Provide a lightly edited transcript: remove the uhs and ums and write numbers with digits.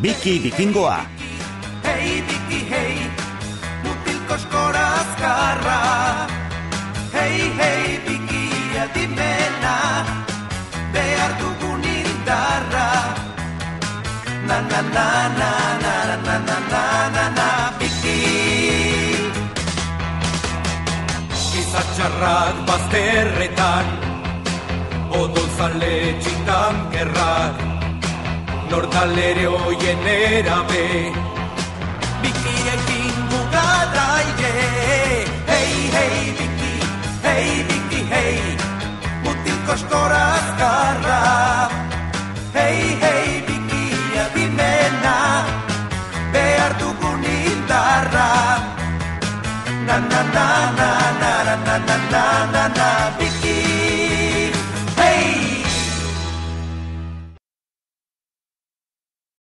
Biki Bikingoa. Hey, Biki, hey, mutil koskora azkarra. Hey, hey, Biki, adimena, behar dugun indarra. Na, na, na, na, na, na, na, na, na, na, Biki. Izatxarrak bazterretan, odolzale txitan gerrak. Nordalere hoien erabe, Bikiekin mugaraie. Hey, hey, Biki, hey, Biki, hey, mutil koskora azkarra. Hey, hey, Biki, adimena, behar dugun indarra. Na, na, na, na, na, na, na, na, na, na, Biki.